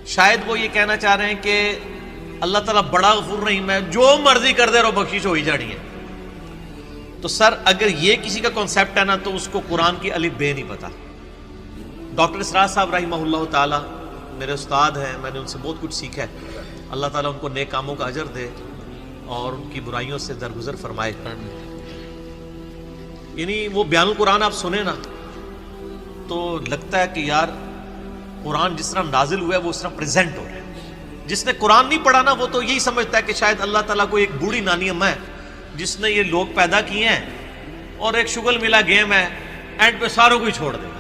شاید وہ یہ کہنا چاہ رہے ہیں کہ اللہ تعالیٰ بڑا غفور رحیم ہے، جو مرضی کر دے رہو بخشش ہو ہی جانی ہے۔ تو سر اگر یہ کسی کا کانسیپٹ ہے نا تو اس کو قرآن کی الف بے نہیں پتا۔ ڈاکٹر اسرار صاحب رحمہ اللہ تعالیٰ میرے استاد ہیں، میں نے ان سے بہت کچھ سیکھا ہے، اللہ تعالیٰ ان کو نیک کاموں کا اجر دے اور ان کی برائیوں سے درگزر فرمائے۔ یعنی وہ بیان القرآن آپ سنیں نا تو لگتا ہے کہ یار قرآن جس طرح نازل ہوا ہے وہ اس طرح پریزنٹ ہو رہا ہے۔ جس نے قرآن نہیں پڑھا نا وہ تو یہی سمجھتا ہے کہ شاید اللہ تعالیٰ کو ایک بوڑھی نانی اماں ہے جس نے یہ لوگ پیدا کیے ہیں اور ایک شغل ملا گیم ہے، اینڈ پہ ساروں کو ہی چھوڑ دے گا۔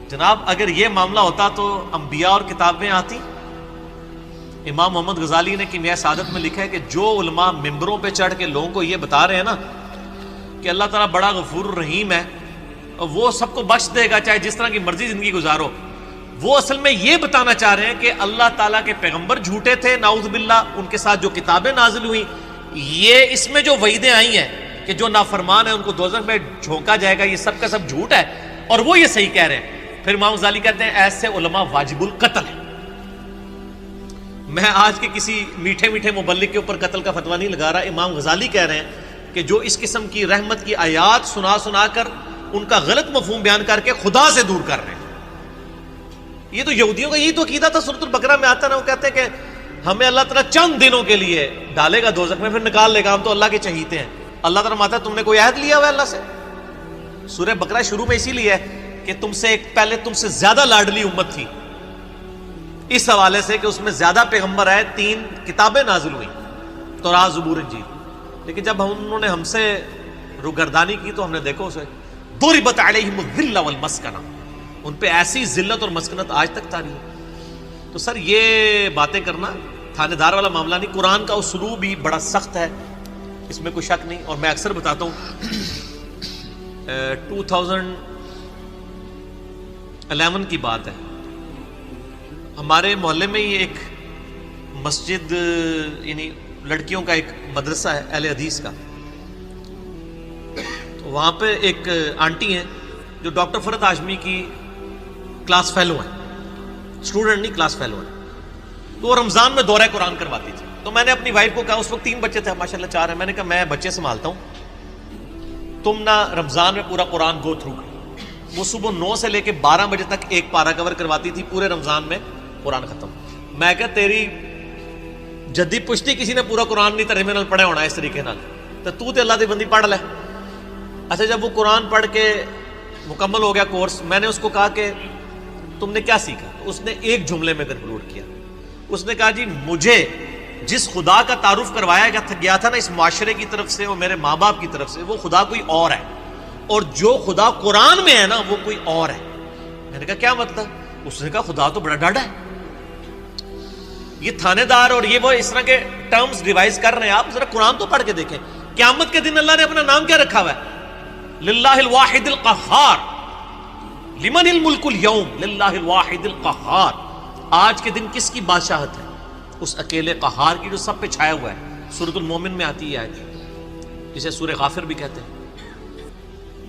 جناب اگر یہ معاملہ ہوتا تو انبیاء اور کتابیں آتی۔ امام محمد غزالی نے کیمیائے سعادت میں لکھا ہے کہ جو علماء ممبروں پہ چڑھ کے لوگوں کو یہ بتا رہے ہیں نا کہ اللہ تعالیٰ بڑا غفور الرحیم ہے، وہ سب کو بخش دے گا چاہے جس طرح کی مرضی زندگی گزارو، وہ اصل میں یہ بتانا چاہ رہے ہیں کہ اللہ تعالیٰ کے پیغمبر جھوٹے تھے نعوذ باللہ، ان کے ساتھ جو کتابیں نازل ہوئیں، یہ اس میں جو وعیدیں آئی ہیں کہ جو نافرمان ہیں ان کو دوزخ میں جھونکا جائے گا، یہ سب کا سب جھوٹ ہے، اور وہ یہ صحیح کہہ رہے ہیں۔ پھر امام غزالی کہتے ہیں ایسے علماء واجب القتل ہیں۔ میں آج کے کسی میٹھے میٹھے مبلغ کے اوپر قتل کا فتویٰ نہیں لگا رہا، امام غزالی کہہ رہے ہیں کہ جو اس قسم کی رحمت کی آیات سنا سنا کر ان کا غلط مفہوم بیان کر کے خدا سے دور کر رہے ہیں۔ یہ تو یہودیوں کا یہی تو عقیدہ تھا، سورۃ البقرہ میں آتا نا، وہ کہتے ہیں کہ ہمیں اللہ تعالیٰ چند دنوں کے لیے ڈالے گا دوزخ میں پھر نکال لے گا، ہم تو اللہ کے چہیتے ہیں۔ اللہ تعالیٰ ماتا تم نے کوئی عہد لیا ہوا ہے اللہ سے؟ سورہ بقرہ شروع میں اسی لیے ہے کہ تم سے ایک پہلے تم سے زیادہ لاڈلی امت تھی، اس حوالے سے کہ اس میں زیادہ پیغمبر آئے، 3 کتابیں نازل ہوئیں، تورات، زبور، انجیل۔ لیکن جب انہوں نے ہم سے روگردانی کی تو ہم نے دیکھو اسے ضربت علیہم الذلہ والمسکنہ، ان پہ ایسی ذلت اور مسکنت آج تک طاری ہے۔ تو سر یہ باتیں کرنا تھانے دار والا معاملہ نہیں، قرآن کا اسلوب بھی بڑا سخت ہے، اس میں کوئی شک نہیں۔ اور میں اکثر بتاتا ہوں 2011 کی بات ہے، ہمارے محلے میں ہی ایک مسجد، یعنی لڑکیوں کا ایک مدرسہ ہے اہل حدیث کا، تو وہاں پہ ایک آنٹی ہیں جو ڈاکٹر فرحت ہاشمی کی کلاس فیلو ہیں، اسٹوڈنٹ نہیں کلاس فیلو ہیں، تو وہ رمضان میں دورہ قرآن کرواتی تھی۔ تو میں نے اپنی وائف کو کہا، اس وقت 3 بچے تھے ماشاءاللہ 4 ہیں، میں نے کہا میں بچے سنبھالتا ہوں، تم نہ رمضان میں پورا قرآن گو تھرو کرو۔ وہ صبح 9 سے لے کے 12 بجے تک ایک پارہ کور کرواتی تھی، پورے رمضان میں قرآن ختم۔ میں کہا تیری جدی پشتی کسی نے پورا قرآن نہیں ترجمے نال پڑھا ہونا اس طریقے نال، تو اللہ دی بندی پڑھ لے۔ اچھا جب وہ قرآن پڑھ کے مکمل ہو گیا کورس، میں نے اس کو کہا کہ تم نے کیا سیکھا؟ اس نے ایک جملے میں کنکلوڈ کیا، اس نے کہا جی مجھے جس خدا کا تعارف کروایا گیا تھا نا اس معاشرے کی طرف سے اور میرے ماں باپ کی طرف سے، وہ خدا کوئی اور ہے، اور جو خدا قرآن میں ہے نا وہ کوئی اور ہے۔ میں نے کہا کیا مطلب؟ اس نے کہا خدا تو بڑا ڈاڈا ہے۔ یہ تھانے دار اور یہ وہ اس طرح کے ٹرمز ریوائز کر رہے ہیں، آپ ذرا قرآن تو پڑھ کے دیکھیں۔ قیامت کے دن اللہ نے اپنا نام کیا رکھا ہوا ہے؟ للہ الواحد القہار، لمن الملک اليوم، للہ الواحد القہار۔ آج کے دن کس کی بادشاہت ہے؟ اس اکیلے قہار کی جو سب پہ چھایا ہوا ہے۔ سورۃ المومن میں آتی ہے آیت، جسے سورہ غافر بھی کہتے ہیں۔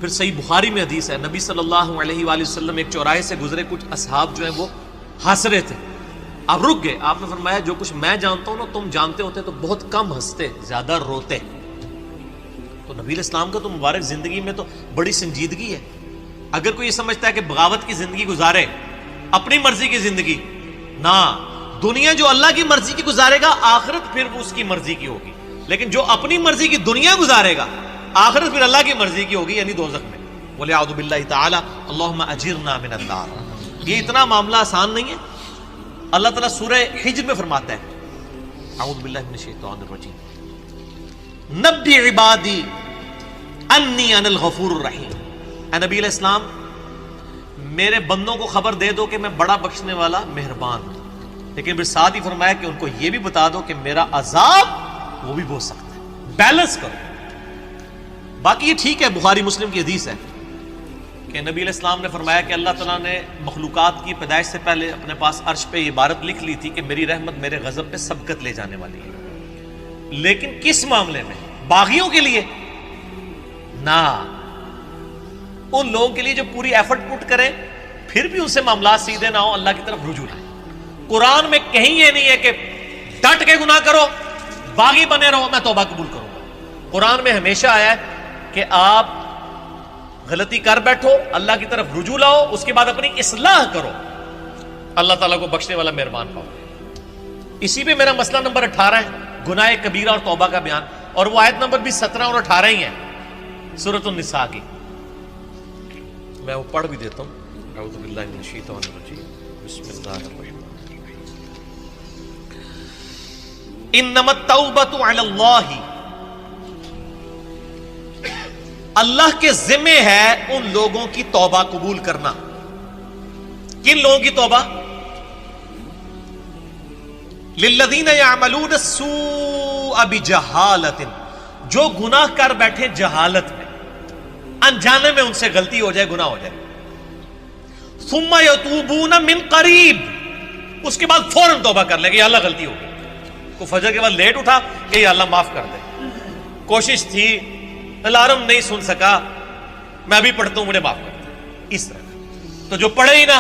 پھر صحیح بخاری میں حدیث ہے، نبی صلی اللہ علیہ وآلہ وسلم ایک چوراہے سے گزرے، کچھ اصحاب جو ہیں وہ ہنس رہے تھے، آپ رک گئے، آپ نے فرمایا جو کچھ میں جانتا ہوں نا تم جانتے ہوتے تو بہت کم ہنستے، زیادہ روتے۔ تو نبی علیہ السلام کا تو مبارک زندگی میں تو بڑی سنجیدگی ہے۔ اگر کوئی یہ سمجھتا ہے کہ بغاوت کی زندگی گزارے، اپنی مرضی کی زندگی، نہ، دنیا جو اللہ کی مرضی کی گزارے گا آخرت پھر وہ اس کی مرضی کی ہوگی، لیکن جو اپنی مرضی کی دنیا گزارے گا آخرت پھر اللہ کی مرضی کی ہوگی، یعنی دوزخ میں۔ وَلِعَوْذُ بِاللَّهِ تَعَالَى اللَّهُمَّ أَجِرْنَا مِنَ النَّارِ۔ یہ اتنا معاملہ آسان نہیں ہے۔ اللہ تعالیٰ سورہ حجر میں فرماتا ہے، اعوذ باللہ من الشیطان الرجیم، نبی عبادی انی انا الغفور الرحیم۔ اے نبی علیہ السلام میرے بندوں کو خبر دے دو کہ میں بڑا بخشنے والا مہربان ہوں، لیکن پھر ساتھ ہی فرمایا کہ ان کو یہ بھی بتا دو کہ میرا عذاب وہ بھی بہت سخت ہے۔ بیلنس کرو۔ باقی یہ ٹھیک ہے، بخاری مسلم کی حدیث ہے کہ نبی علیہ السلام نے فرمایا کہ اللہ تعالیٰ نے مخلوقات کی پیدائش سے پہلے اپنے پاس عرش پہ یہ عبارت لکھ لی تھی کہ میری رحمت میرے غضب پہ سبقت لے جانے والی ہے، لیکن کس معاملے میں؟ باغیوں کے لیے نہ، ان لوگوں کے لیے جو پوری ایفرٹ پٹ کریں پھر بھی ان سے معاملات سیدھے نہ ہو، اللہ کی طرف رجوع لائیں۔ قرآن میں کہیں یہ نہیں ہے کہ ڈٹ کے گناہ کرو، باغی بنے رہو میں توبہ قبول کروں گا۔ قرآن میں ہمیشہ آیا ہے کہ آپ غلطی کر بیٹھو، اللہ کی طرف رجوع لاؤ، اس کے بعد اپنی اصلاح کرو، اللہ تعالیٰ کو بخشنے والا مہربان پاؤ۔ اسی پہ میرا مسئلہ نمبر 18 ہے، گناہ کبیرہ اور توبہ کا بیان، اور وہ آیت نمبر بھی 17 اور 18 ہی ہے سورۃ النساء کی۔ میں وہ پڑھ بھی دیتا ہوں۔ اعوذ باللہ من الشیطان الرجیم، بسم اللہ الرحمن الرحیم۔ انما التوبۃ علی اللہ، اللہ کے ذمہ ہے ان لوگوں کی توبہ قبول کرنا۔ کن لوگوں کی توبہ؟ للذین یعملون السوء بجہالۃ، جو گناہ کر بیٹھے جہالت میں، انجانے میں ان سے غلطی ہو جائے، گناہ ہو جائے، ثم یتوبون من قریب، اس کے بعد فوراً توبہ کر لے کہ یا اللہ غلطی ہو گئی، کو فجر کے بعد لیٹ اٹھا کہ یا اللہ معاف کر دے، کوشش تھی، الارم نہیں سن سکا، میں ابھی پڑھتا ہوں مجھے معاف کر دے، اس طرح۔ تو جو پڑھے ہی نہ،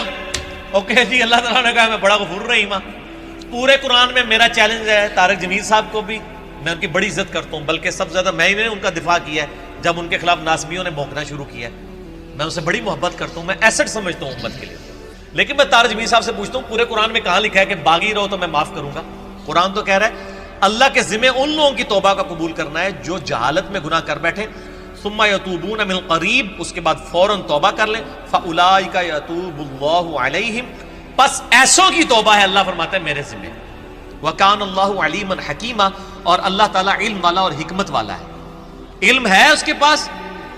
اوکے جی اللہ تعالیٰ نے کہا میں بڑا غفور رحیم ہوں۔ پورے قرآن میں میرا چیلنج ہے طارق جمیل صاحب کو بھی، میں ان کی بڑی عزت کرتا ہوں، بلکہ سب سے زیادہ میں نے ان کا دفاع کیا ہے جب ان کے خلاف ناسبیوں نے بھونکنا شروع کیا ہے۔ میں ان سے بڑی محبت کرتا ہوں، میں ایسٹ سمجھتا ہوں امت کے لیے، لیکن میں طارق جمیل صاحب سے پوچھتا ہوں پورے قرآن میں کہاں لکھا ہے کہ باغی رہو تو میں معاف کروں گا؟ قرآن تو کہہ رہا ہے اللہ کے ذمہ ان لوگوں کی توبہ کا قبول کرنا ہے جو جہالت میں گناہ کر بیٹھے، ثم یتوبون من قریب، اس کے بعد فوراً توبہ کر لیں، فاولئک یتوب اللہ علیہم، پس ایسوں کی توبہ ہے اللہ فرماتا ہے میرے ذمہ، وکان اللہ علیما حکیما، اور اللہ تعالیٰ علم والا اور حکمت والا ہے۔ علم ہے اس کے پاس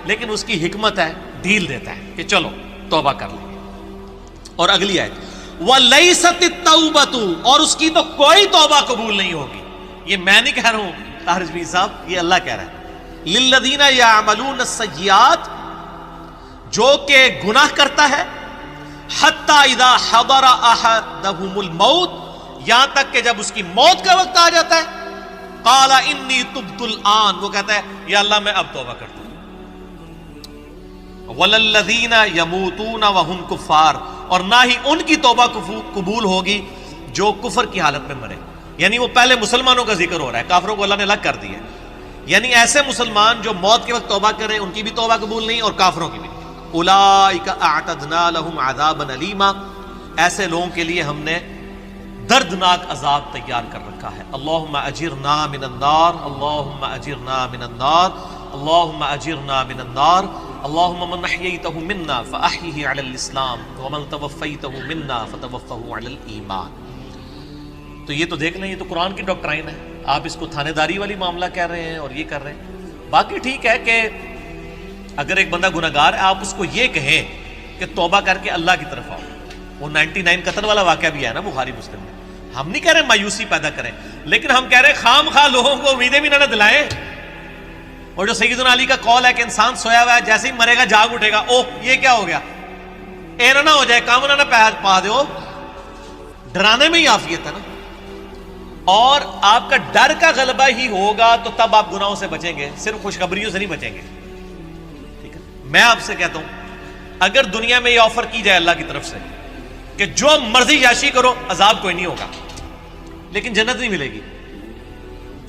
لیکن اس کی حکمت ہے، ڈھیل دیتا ہے کہ چلو توبہ کر لیں۔ اور اگلی آیت وَلَيْسَتِ التَّوْبَةُ، اور اس کی تو کوئی توبہ قبول نہیں ہوگی، یہ میں نہیں کہہ رہا ہوں طارق جمیل صاحب، یہ اللہ کہہ رہا ہے، للذین یعملون السیئات، جو کہ گناہ کرتا ہے، حتی اذا حضر احدہم الموت، یہاں تک کہ جب اس کی موت کا وقت آ جاتا ہے، قال انی تبت الآن، وہ کہتا ہے یا اللہ میں اب توبہ کرتا ہوں۔ وللذین یموتون وہم کفار، اور نہ ہی ان کی توبہ قبول ہوگی جو کفر کی حالت میں مرے، یعنی وہ پہلے مسلمانوں کا ذکر ہو رہا ہے، کافروں کو اللہ نے الگ کر دیا ہے، یعنی ایسے مسلمان جو موت کے وقت توبہ کریں ان کی بھی توبہ قبول نہیں اور کافروں کی بھی۔ اولئک اعتدنا لہم عذابا الیما، ایسے لوگوں کے لیے ہم نے دردناک عذاب تیار کر رکھا ہے۔ اللہم اجرنا من النار، اللہم اجرنا من النار، اللہم اجرنا من النار، اللہم من احییتہ منا فاحیہ علی الاسلام ومن توفیتہ منا فتوفہ علی الایمان۔ تو یہ تو دیکھ لیں، یہ تو قرآن کی ڈاکٹرائن ہے، آپ اس کو تھانے داری والی معاملہ کہہ رہے ہیں اور یہ کر رہے ہیں۔ باقی ٹھیک ہے کہ اگر ایک بندہ گناہگار ہے آپ اس کو یہ کہیں کہ توبہ کر کے اللہ کی طرف آؤ، وہ 99 قتل والا واقعہ بھی ہے نا بخاری مسلم میں، ہم نہیں کہہ رہے مایوسی پیدا کریں، لیکن ہم کہہ رہے خام خواہ لوگوں کو امیدیں بھی نہ دلائیں۔ اور جو سیدنا علی کا قول ہے کہ انسان سویا ہوا ہے جیسے ہی مرے گا جاگ اٹھے گا، اوہ یہ کیا ہو گیا، اے نہ ہو جائے کام نہ پا دو، ڈرانے میں ہی عافیت ہے نا۔ اور آپ کا ڈر کا غلبہ ہی ہوگا تو تب آپ گناہوں سے بچیں گے، صرف خوشخبریوں سے نہیں بچیں گے، ٹھیک ہے۔ میں آپ سے کہتا ہوں اگر دنیا میں یہ آفر کی جائے اللہ کی طرف سے کہ جو مرضی یاشی کرو عذاب کوئی نہیں ہوگا لیکن جنت نہیں ملے گی،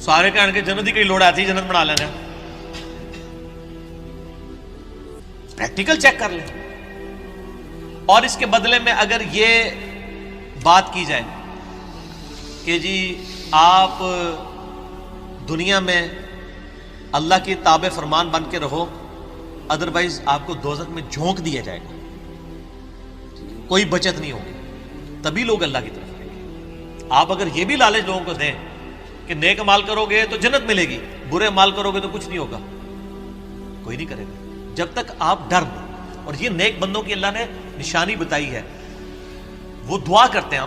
سارے کہنے کے جنت ہی کئی لوڑ آتی ہے جنت بنا لینا، پریکٹیکل چیک کر لیں۔ اور اس کے بدلے میں اگر یہ بات کی جائے کہ جی آپ دنیا میں اللہ کی تابع فرمان بن کے رہو، ادروائز آپ کو دوزخ میں جھونک دیا جائے گا، کوئی بچت نہیں ہوگی، تبھی لوگ اللہ کی طرف آئیں گے۔ آپ اگر یہ بھی لالچ لوگوں کو دیں کہ نیک عمال کرو گے تو جنت ملے گی، برے عمال کرو گے تو کچھ نہیں ہوگا، کوئی نہیں کرے گا جب تک آپ ڈر دیں۔ اور یہ نیک بندوں کی اللہ نے نشانی بتائی ہے، وہ دعا کرتے ہیں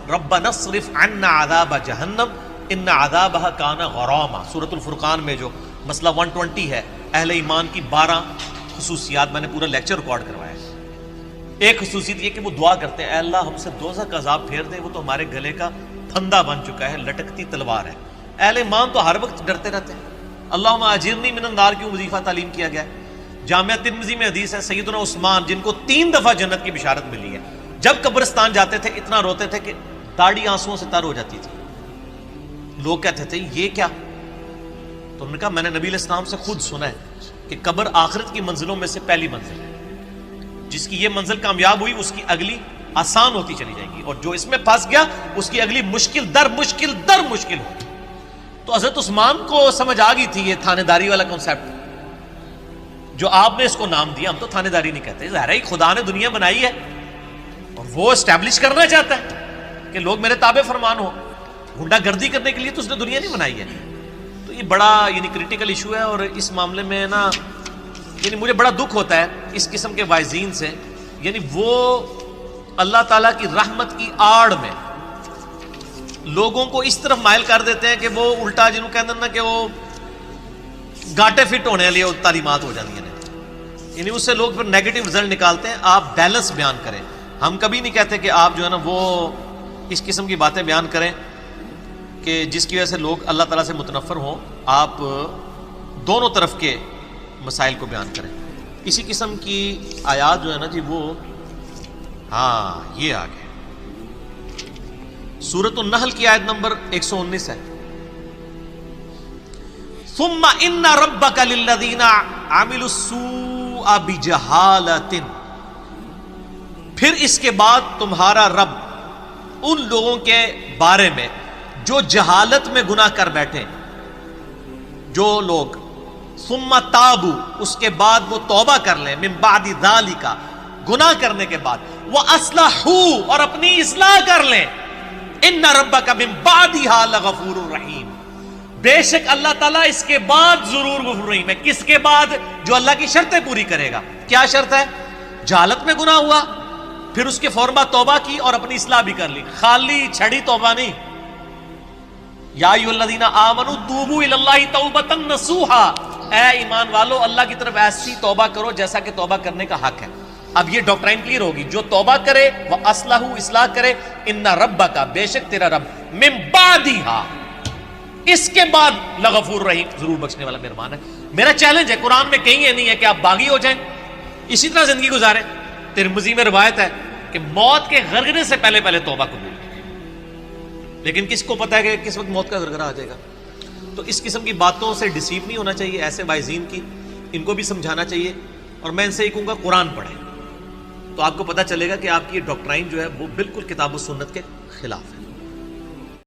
ربنا اصرف عنا عذاب جہنم ان عذابها کان غراما، سورۃ الفرقان میں جو مسئلہ 120 ہے، اہل ایمان کی 12 خصوصیات، میں نے پورا لیکچر ریکارڈ کروایا ہے۔ ایک خصوصیت یہ کہ وہ دعا کرتے ہیں اے اللہ ہم سے دوزخ کا عذاب پھیر دے، وہ تو ہمارے گلے کا پھندا بن چکا ہے، لٹکتی تلوار ہے۔ اہل ایمان تو ہر وقت ڈرتے رہتے ہیں۔ اللہم اجرنی من النار کیوں وظیفہ تعلیم کیا گیا ہے؟ جامعہ ترمذی میں حدیث ہے سیدنا عثمان جن کو 3 دفعہ جنت کی بشارت ملی ہے، جب قبرستان جاتے تھے اتنا روتے تھے کہ داڑھی آنسوؤں سے تر ہو جاتی تھی. لوگ کہتے تھے یہ کیا؟ تو انہوں نے کہا میں نے نبی علیہ السلام سے خود سنا ہے کہ قبر آخرت کی منزلوں میں سے پہلی منزل ہے، جس کی یہ منزل کامیاب ہوئی اس کی اگلی آسان ہوتی چلی جائے گی، اور جو اس میں پھنس گیا اس کی اگلی مشکل در مشکل در مشکل ہوگی. تو حضرت عثمان کو سمجھ آ گئی تھی یہ تھانے داری والا کنسیپٹ جو آپ نے اس کو نام دیا. ہم تو تھانے داری نہیں کہتے، ظاہر ہے خدا نے دنیا بنائی ہے اور وہ اسٹیبلش کرنا چاہتا ہے کہ لوگ میرے تابع فرمان ہو. گنڈا گردی کرنے کے لیے تو اس نے دنیا نہیں بنائی ہے. تو یہ بڑا کریٹیکل ایشو ہے، اور اس معاملے میں نا مجھے بڑا دکھ ہوتا ہے اس قسم کے واعظین سے. وہ اللہ تعالیٰ کی رحمت کی آڑ میں لوگوں کو اس طرف مائل کر دیتے ہیں کہ وہ الٹا جنہوں کہتے ہیں نا کہ وہ گاٹے فٹ ہونے والی تعلیمات ہو جاتی ہیں، اس سے لوگ پھر نیگیٹو رزلٹ نکالتے ہیں. آپ بیلنس بیان کریں. ہم کبھی نہیں کہتے کہ آپ جو ہے نا وہ اس قسم کی باتیں بیان کریں کہ جس کی وجہ سے لوگ اللہ تعالیٰ سے متنفر ہوں. آپ دونوں طرف کے مسائل کو بیان کریں. اسی قسم کی آیات جو ہے نا جی وہ یہ آگے سورۃ النحل کی آیت نمبر 119 ہے. ثم ان ربک للذین عملوا السوء بجہالۃ، پھر اس کے بعد تمہارا رب ان لوگوں کے بارے میں جو جہالت میں گناہ کر بیٹھے، جو لوگ ثم تابوا اس کے بعد وہ توبہ کر لیں، من بعد ذالک گناہ کرنے کے بعد، واصلحوا اور اپنی اصلاح کر لیں، ان ربک من بعدھا لغفور رحیم، بے شک اللہ تعالیٰ اس کے بعد ضرور غفور رحیم ہے. کس کے بعد؟ جو اللہ کی شرطیں پوری کرے گا. کیا شرط ہے؟ جہالت میں گناہ ہوا، پھر اس کے فوراً بعد توبہ کی اور اپنی اصلاح بھی کر لی. خالی چھڑی توبہ نہیں. یا ایھا الذین آمنوا توبوا الی اللہ توبۃ نصوحا، اے ایمان والو اللہ کی طرف ایسی توبہ کرو جیسا کہ توبہ کرنے کا حق ہے. اب یہ ڈاکٹرائن کلیئر ہوگی. جو توبہ کرے وہ اصلاح کرے، ان ربک بے شک تیرا رب من بعدھا اس کے بعد لغفور رحیم ضرور بخشنے والا مہربان ہے. میرا چیلنج ہے، قرآن میں کہیں یہ نہیں ہے کہ آپ باغی ہو جائیں اسی طرح زندگی گزاریں. ترمذی میں روایت ہے کہ موت کے غرغرے سے پہلے توبہ قبول، لیکن کس کو پتا ہے کہ کس وقت موت کا غرغرہ آ جائے گا. تو اس قسم کی باتوں سے ڈسیو نہیں ہونا چاہیے. ایسے واعظین کی ان کو بھی سمجھانا چاہیے، اور میں ان سے یہ کہوں گا قرآن پڑھیں تو آپ کو پتہ چلے گا کہ آپ کی یہ ڈاکٹرائن جو ہے وہ بالکل کتاب و سنت کے خلاف ہے.